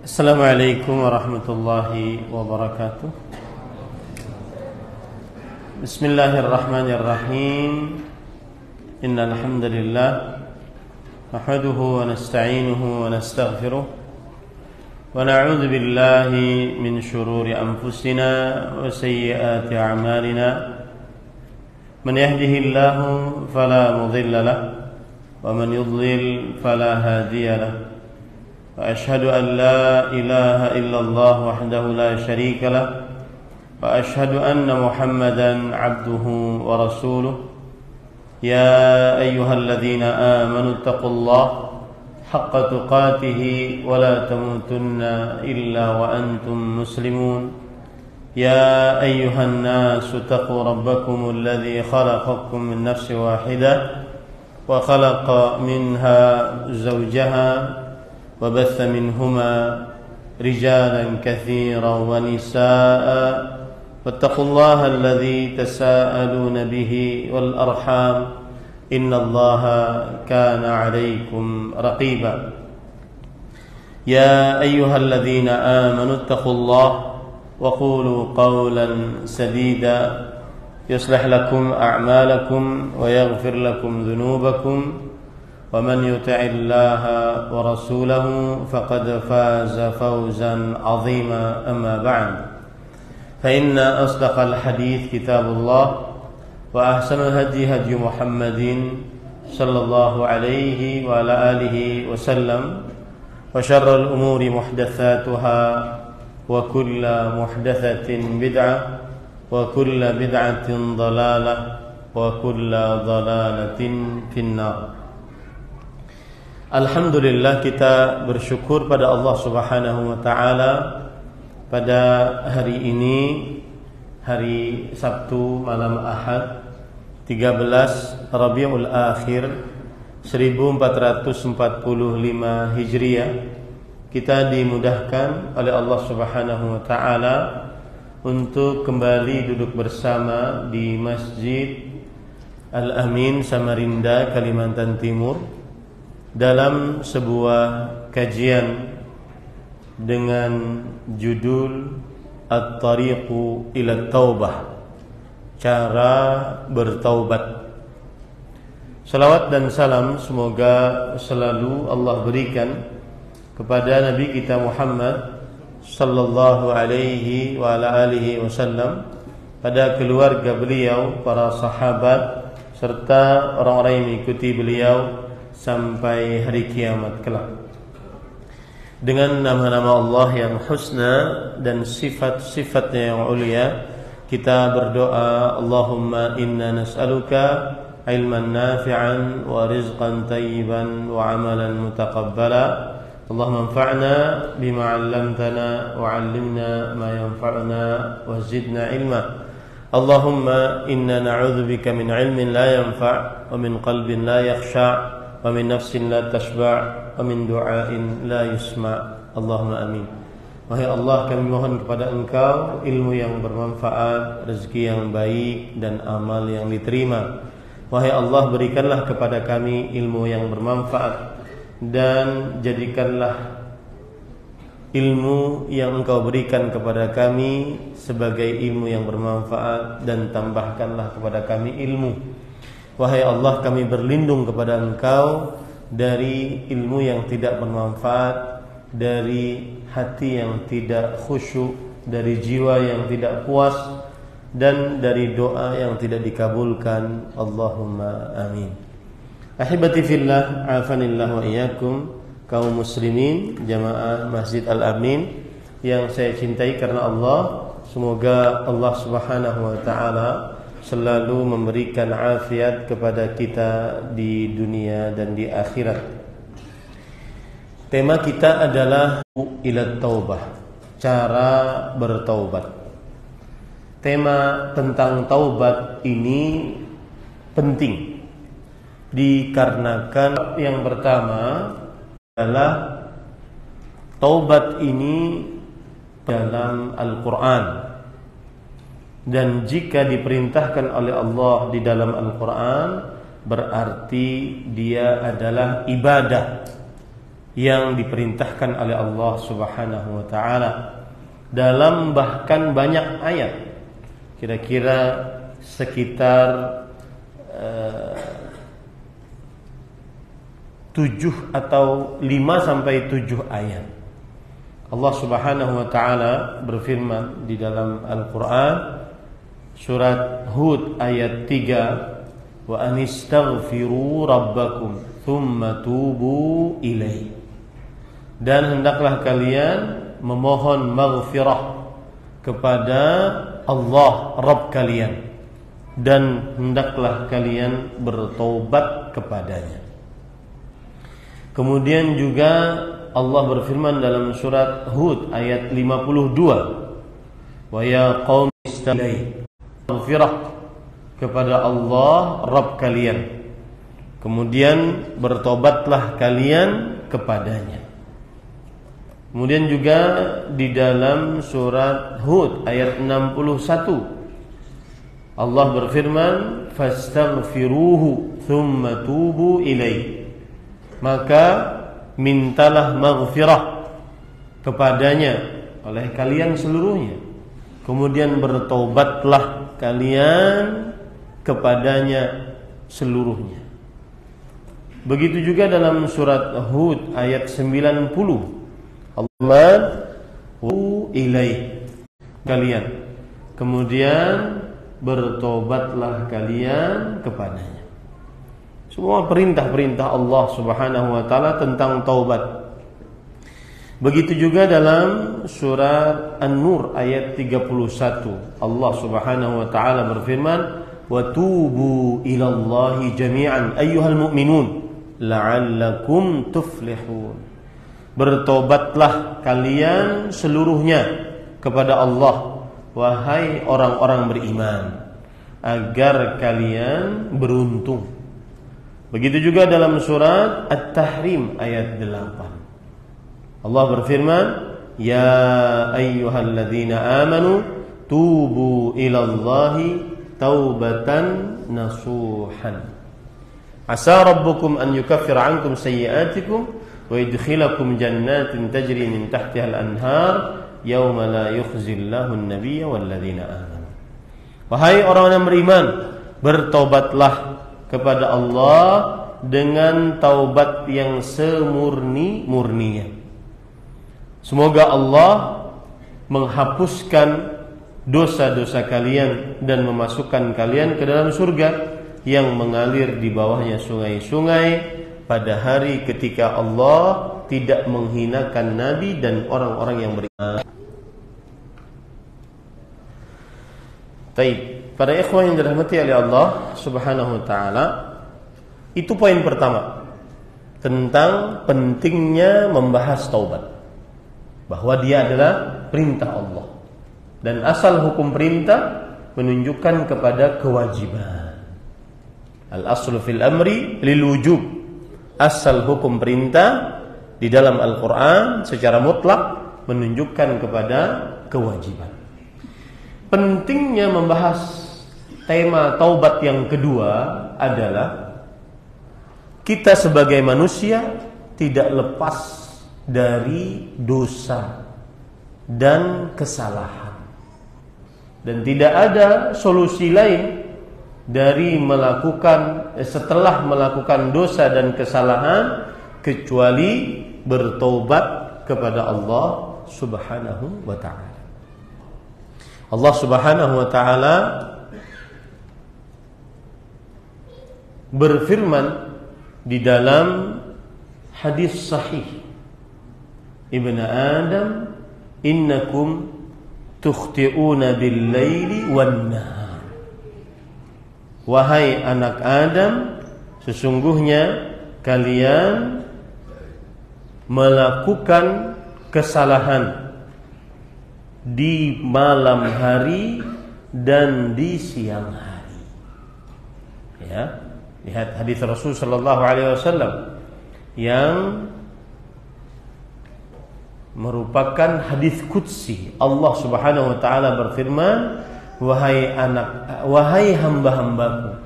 Assalamualaikum warahmatullahi wabarakatuh. Bismillahirrahmanirrahim. Innal hamdalillah nahmaduhu wa nasta'inuhu wa nastaghfiruh wa na'udzu billahi min shururi anfusina wa sayyiati a'malina. Man yahdihillahu fala mudilla lahu wa man yudlil fala hadiya lahu. وأشهد أن لا إله إلا الله وحده لا شريك له وأشهد أن محمدا عبده ورسوله يا أيها الذين آمنوا اتقوا الله حق تقاته ولا تموتن إلا وأنتم مسلمون يا أيها الناس اتقوا ربكم الذي خلقكم من نفس واحدة وخلق منها زوجها وبث منهما رجالا كثيرا ونساء واتقوا الله الذي تساءلون به والأرحام إن الله كان عليكم رقيبا يا أيها الذين آمنوا اتقوا الله وقولوا قولا سديدا يصلح لكم أعمالكم ويغفر لكم ذنوبكم ومن يطع الله ورسوله فقد فاز فوزا عظيما أما بعد فإن أصدق الحديث كتاب الله وأحسن الهدي هدي محمد صلى الله عليه وعلى آله وسلم وشر الأمور محدثاتها وكل محدثة بدعة وكل بدعة ضلالة وكل ضلالة في النار. Alhamdulillah, kita bersyukur pada Allah Subhanahu wa taala pada hari ini, hari Sabtu malam Ahad 13 Rabiul Akhir 1445 Hijriah. Kita dimudahkan oleh Allah Subhanahu wa taala untuk kembali duduk bersama di Masjid Al-Amin Samarinda, Kalimantan Timur, dalam sebuah kajian dengan judul At-Tariqu ila Taubah, cara bertaubat. Salawat dan salam semoga selalu Allah berikan kepada Nabi kita Muhammad sallallahu alaihi wa ala alihi wasallam, pada keluarga beliau, para sahabat, serta orang-orang yang mengikuti beliau sampai hari kiamat kelak. Dengan nama-nama Allah yang husna dan sifat-sifatnya yang ulia, kita berdoa, Allahumma inna nas'aluka ilman nafi'an wa rizqan tayyiban wa amalan mutaqabbala. Allahumma anfa'na bima 'allamtana wa 'allimna ma yanfa'una wa zidna ilma. Allahumma inna na'udzubika min 'ilmin la yanfa' wa min qalbin la yakhsha' wa min nafsin la tashba' wa min du'ain la yusma'. Allahumma amin. Wahai Allah, kami mohon kepada Engkau ilmu yang bermanfaat, rezeki yang baik, dan amal yang diterima. Wahai Allah, berikanlah kepada kami ilmu yang bermanfaat, dan jadikanlah ilmu yang Engkau berikan kepada kami sebagai ilmu yang bermanfaat, dan tambahkanlah kepada kami ilmu. Wahai Allah, kami berlindung kepada Engkau dari ilmu yang tidak bermanfaat, dari hati yang tidak khusyuk, dari jiwa yang tidak puas, dan dari doa yang tidak dikabulkan. Allahumma amin. Ahibati fillah, afanillah wa iyyakum, kaum muslimin jamaah Masjid Al-Amin yang saya cintai karena Allah. Semoga Allah Subhanahu wa taala selalu memberikan afiat kepada kita di dunia dan di akhirat. Tema kita adalah ila taubah, cara bertaubat. Tema tentang taubat ini penting dikarenakan yang pertama adalah taubat ini dalam Al-Quran. Dan jika diperintahkan oleh Allah di dalam Al-Quran, berarti dia adalah ibadah yang diperintahkan oleh Allah Subhanahu wa taala dalam bahkan banyak ayat, kira-kira sekitar 7 atau 5 sampai 7 ayat. Allah Subhanahu wa taala berfirman di dalam Al-Qur'an surat Hud ayat 3, wa anistaghfiru rabbakum thumma tubu ilaihi. Dan hendaklah kalian memohon maghfirah kepada Allah Rabb kalian, dan hendaklah kalian bertaubat kepadanya. Kemudian juga Allah berfirman dalam surat Hud ayat 52, wa ya qaumi istaghfiru maghfirah kepada Allah Rabb kalian, kemudian bertobatlah kalian kepadanya. Kemudian juga di dalam surat Hud ayat 61 Allah berfirman, fastaghfiruhu thumma tubu ilaihi, maka mintalah maghfirah kepadanya oleh kalian seluruhnya, kemudian bertaubatlah kalian kepadanya seluruhnya. Begitu juga dalam surat Hud ayat 90, Allah ilaih kalian, kemudian bertobatlah kalian kepadanya. Semua perintah-perintah Allah Subhanahu wa taala tentang taubat. Begitu juga dalam surat An-Nur ayat 31, Allah Subhanahu wa taala berfirman, wa tubu ilallahi jami'an ayyuhal mu'minun la'allakum tuflihun. Bertobatlah kalian seluruhnya kepada Allah, wahai orang-orang beriman, agar kalian beruntung. Begitu juga dalam surat At-Tahrim ayat 8, Allah berfirman, ya ayyuhalladzina amanu tubu ilallahi taubatan nasuhan asa rabbukum an yukaffira ankum sayyi'atikum wa yudkhilakum jannatin tajri min tahtiha al-anhar yawma la yukhzillahu an-nabiyya walladzina amanu. Wahai orang yang beriman, bertobatlah kepada Allah dengan taubat yang semurni-murninya. Semoga Allah menghapuskan dosa-dosa kalian dan memasukkan kalian ke dalam surga yang mengalir di bawahnya sungai-sungai pada hari ketika Allah tidak menghinakan Nabi dan orang-orang yang beriman. Taib. Para ikhwan yang dirahmati oleh Allah Subhanahu wa taala, itu poin pertama tentang pentingnya membahas taubat, bahwa dia adalah perintah Allah, dan asal hukum perintah menunjukkan kepada kewajiban. Al-aslu fil amri lil wujub. Asal hukum perintah di dalam Al-Qur'an secara mutlak menunjukkan kepada kewajiban. Pentingnya membahas tema taubat yang kedua adalah kita sebagai manusia tidak lepas dari dosa dan kesalahan, dan tidak ada solusi lain dari setelah melakukan dosa dan kesalahan kecuali bertaubat kepada Allah Subhanahu wa taala. Allah Subhanahu wa taala berfirman di dalam hadis sahih, Ibnu Adam innakum tukhti'una bil-laili wan-nahar. Wahai anak Adam, sesungguhnya kalian melakukan kesalahan di malam hari dan di siang hari. Ya, lihat hadis Rasul sallallahu alaihi wasallam yang merupakan hadis qudsi. Allah Subhanahu wa taala berfirman, wahai hamba-hambaku,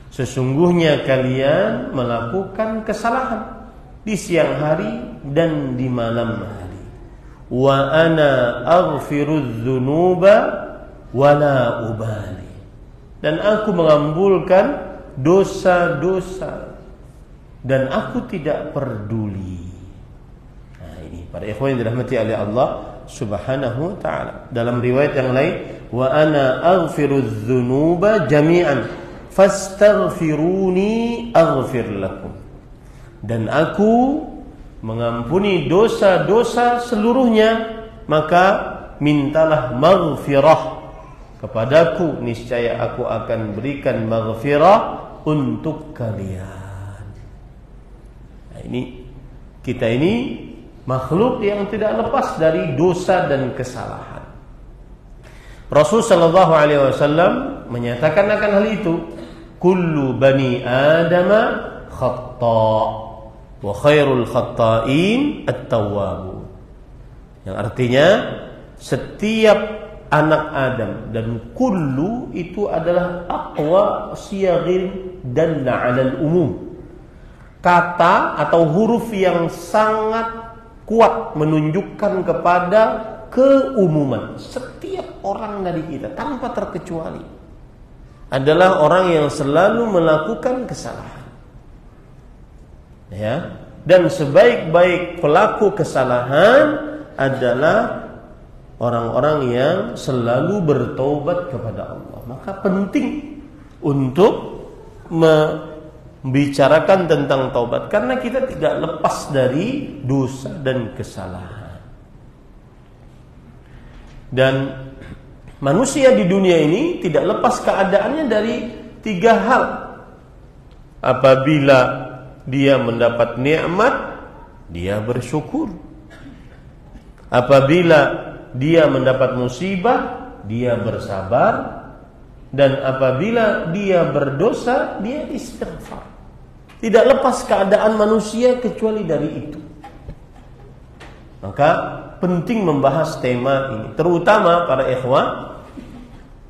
sesungguhnya kalian melakukan kesalahan di siang hari dan di malam hari. Wa ana aghfirudz dzunuba wa la ubali. Dan aku mengabulkan dosa-dosa dan aku tidak peduli. Nah, ini para ikhwan yang dirahmati oleh Allah Subhanahu wa taala. Dalam riwayat yang lain, wa ana aghfirudz dzunuba jami'an fastaghfiruni aghfir lakum. Dan aku mengampuni dosa-dosa seluruhnya, maka mintalah maghfirah kepadaku, niscaya aku akan berikan maghfirah untuk kalian. Nah, kita ini makhluk yang tidak lepas dari dosa dan kesalahan. Rasul sallallahu alaihi wasallam menyatakan akan hal itu, kullu bani adama khata' wa khairul khata'in at-tawwabun. Yang artinya setiap anak Adam, dan kullu itu adalah aqwa siyaghir dalla 'alal umum. Kata atau huruf yang sangat kuat menunjukkan kepada keumuman. Setiap orang dari kita tanpa terkecuali adalah orang yang selalu melakukan kesalahan. Ya, dan sebaik-baik pelaku kesalahan adalah orang-orang yang selalu bertaubat kepada Allah. Maka penting untuk membicarakan tentang taubat, karena kita tidak lepas dari dosa dan kesalahan. Dan manusia di dunia ini tidak lepas keadaannya dari tiga hal. Apabila dia mendapat nikmat, dia bersyukur. Apabila dia mendapat musibah, dia bersabar. Dan apabila dia berdosa, dia istighfar. Tidak lepas keadaan manusia kecuali dari itu. Maka penting membahas tema ini, terutama para ikhwah,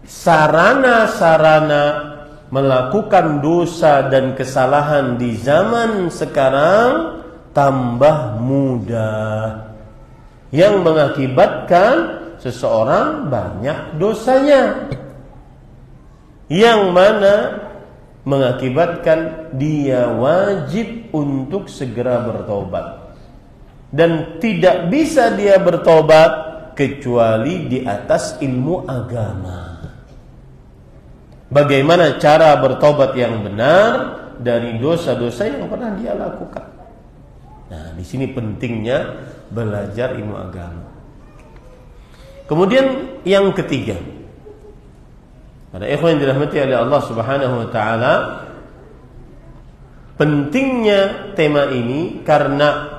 sarana-sarana melakukan dosa dan kesalahan di zaman sekarang tambah mudah, yang mengakibatkan seseorang banyak dosanya, yang mana mengakibatkan dia wajib untuk segera bertobat, dan tidak bisa dia bertobat kecuali di atas ilmu agama. Bagaimana cara bertobat yang benar dari dosa-dosa yang pernah dia lakukan. Nah, di sini pentingnya belajar ilmu agama. Kemudian yang ketiga, pada ikhwan yang dirahmati oleh Allah Subhanahu wa taala, pentingnya tema ini karena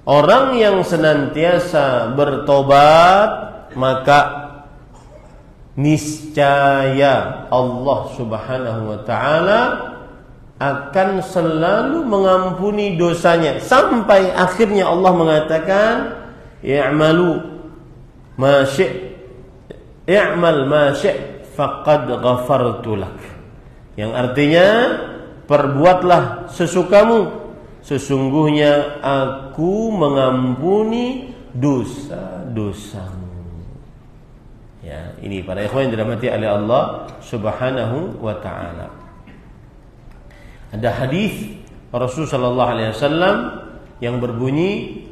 orang yang senantiasa bertobat, maka niscaya Allah Subhanahu wa taala akan selalu mengampuni dosanya, sampai akhirnya Allah mengatakan i'malu ma i'mal ma faqad ghafartu lak, yang artinya perbuatlah sesukamu, sesungguhnya aku mengampuni dosa-dosamu. Ya, ini para ikhwan yang dirahmati oleh Allah Subhanahu wa taala. Ada hadis Rasul sallallahu alaihi wasallam yang berbunyi,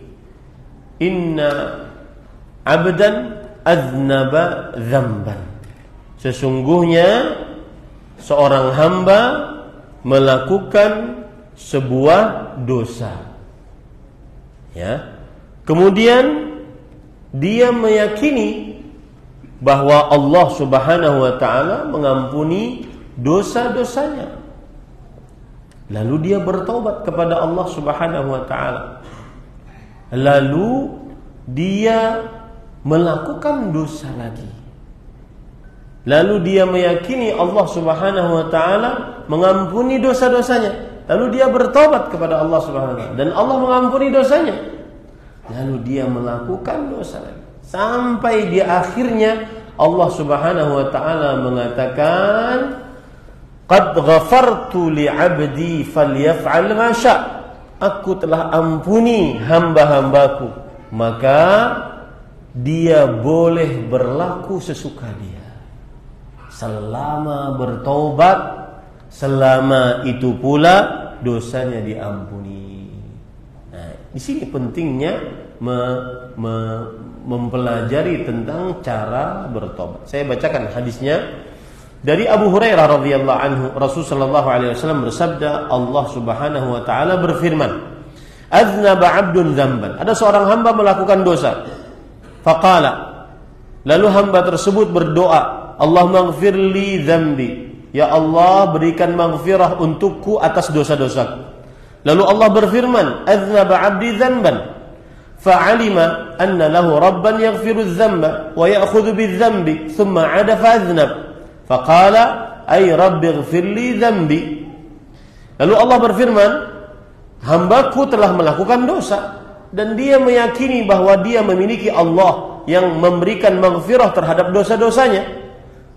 inna abdan aznaba dzamban. Sesungguhnya seorang hamba melakukan sebuah dosa. Ya. Kemudian dia meyakini bahwa Allah Subhanahu wa taala mengampuni dosa-dosanya. Lalu dia bertaubat kepada Allah Subhanahu wa taala. Lalu dia melakukan dosa lagi. Lalu dia meyakini Allah Subhanahu wa taala mengampuni dosa-dosanya. Lalu dia bertaubat kepada Allah Subhanahu wa taala dan Allah mengampuni dosanya. Lalu dia melakukan dosa lagi. Sampai di akhirnya Allah Subhanahu wa taala mengatakan, qad ghafartu li 'abdi falyaf'al ma sya'. aku telah ampuni hamba-hambaku, maka dia boleh berlaku sesuka dia. Selama bertobat, selama itu pula dosanya diampuni. Nah, di sini pentingnya mempelajari tentang cara bertobat. Saya bacakan hadisnya dari Abu Hurairah radhiyallahu anhu. Rasul sallallahu alaihi wasallam bersabda, Allah Subhanahu wa taala berfirman, "Aznaba 'abdun dzamban." Ada seorang hamba melakukan dosa. Faqala, lalu hamba tersebut berdoa, "Allahumma ighfirli dzambi." Ya Allah, berikan maghfirah untukku atas dosa-dosaku. Lalu Allah berfirman, "Aznaba 'abdi dzamban." Fa'alima anna lahu rabban yaghfiru dzamba wa ya'khudhu bidzambi thumma 'ada fa'aznab. Faqala ay rabbi ighfirli dzambi. Lalu Allah berfirman, hambaku telah melakukan dosa dan dia meyakini bahwa dia memiliki Allah yang memberikan maghfirah terhadap dosa-dosanya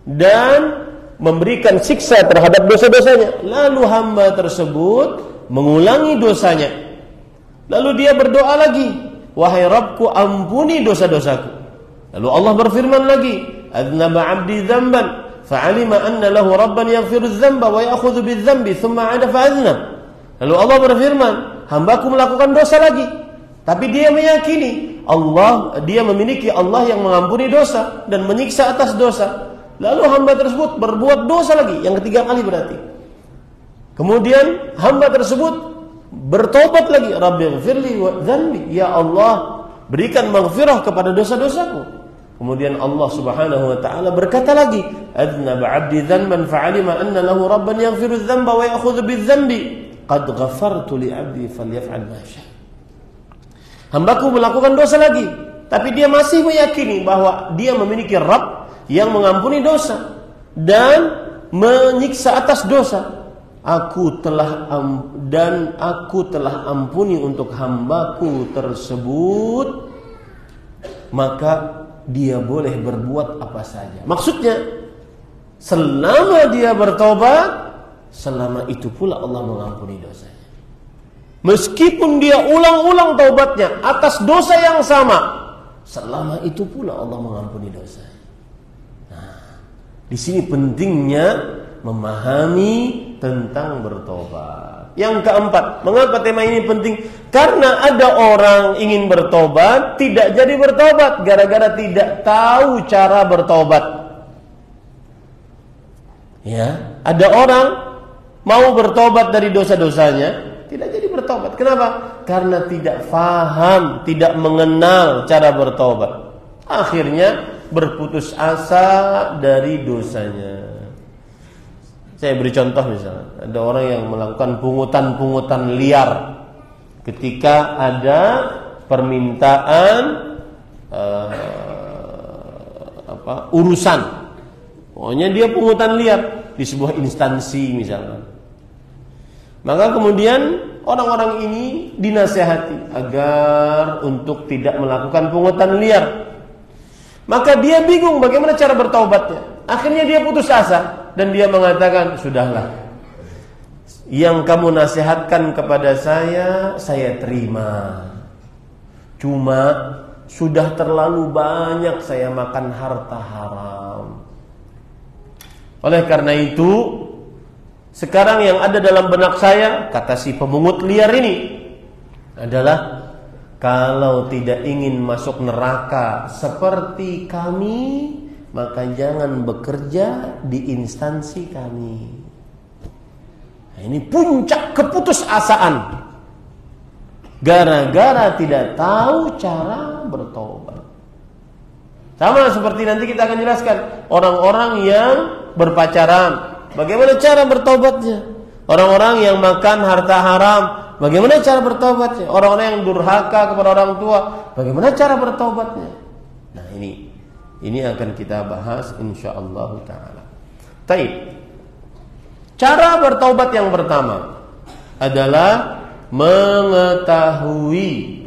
dan memberikan siksa terhadap dosa-dosanya. Lalu hamba tersebut mengulangi dosanya. Lalu dia berdoa lagi, wahai Rabbku, ampuni dosa-dosaku. Lalu Allah berfirman lagi, aznaba 'abdi dzamban fa'alima anna lahu rabban yaghfiru dzamba wa ya'khudhu bidzambi thumma 'ada fa'aznab. Lalu Allah berfirman, hambaku melakukan dosa lagi, tapi dia meyakini dia memiliki Allah yang mengampuni dosa dan menyiksa atas dosa. Lalu hamba tersebut berbuat dosa lagi, yang ketiga kali berarti. Kemudian hamba tersebut bertobat lagi, Rabbi ighfirli wa dzambi, ya Allah, berikan maghfirah kepada dosa-dosaku. Kemudian Allah Subhanahu wa taala berkata lagi, aznaba 'abdi dzanban fa'alima anna lahu rabban yaghfiru dzamba wa ya'khudhu bidzambi qad ghafartu li 'abdi falyaf'al ma syaa. Hambaku melakukan dosa lagi, tapi dia masih meyakini bahwa dia memiliki Rabb yang mengampuni dosa dan menyiksa atas dosa. Aku telah ampuni untuk hambaku tersebut, maka dia boleh berbuat apa saja. Maksudnya, selama dia bertobat, selama itu pula Allah mengampuni dosanya. Meskipun dia ulang-ulang taubatnya atas dosa yang sama, selama itu pula Allah mengampuni dosanya. Nah, di sini pentingnya memahami tentang bertobat. Yang keempat, mengapa tema ini penting? Karena ada orang ingin bertobat, tidak jadi bertobat gara-gara tidak tahu cara bertobat. Ya, ada orang mau bertobat dari dosa-dosanya, tidak jadi bertobat. Kenapa? Karena tidak faham, tidak mengenal cara bertobat. Akhirnya berputus asa dari dosanya. Saya beri contoh misalnya, ada orang yang melakukan pungutan-pungutan liar ketika ada permintaan urusan. Pokoknya dia pungutan liar di sebuah instansi misalnya. Maka kemudian orang-orang ini dinasihati agar untuk tidak melakukan pungutan liar. Maka dia bingung bagaimana cara bertaubatnya. Akhirnya dia putus asa dan dia mengatakan, sudahlah, yang kamu nasihatkan kepada saya terima. Cuma sudah terlalu banyak saya makan harta haram. Oleh karena itu, sekarang yang ada dalam benak saya, kata si pemungut liar ini, adalah kalau tidak ingin masuk neraka seperti kami, maka jangan bekerja di instansi kami. Nah, ini puncak keputusasaan, gara-gara tidak tahu cara bertobat. Sama seperti nanti kita akan jelaskan orang-orang yang berpacaran, bagaimana cara bertobatnya. Orang-orang yang makan harta haram, bagaimana cara bertobatnya. Orang-orang yang durhaka kepada orang tua, bagaimana cara bertobatnya. Nah, ini akan kita bahas insyaallah ta'ala. Baik. Cara bertaubat yang pertama adalah mengetahui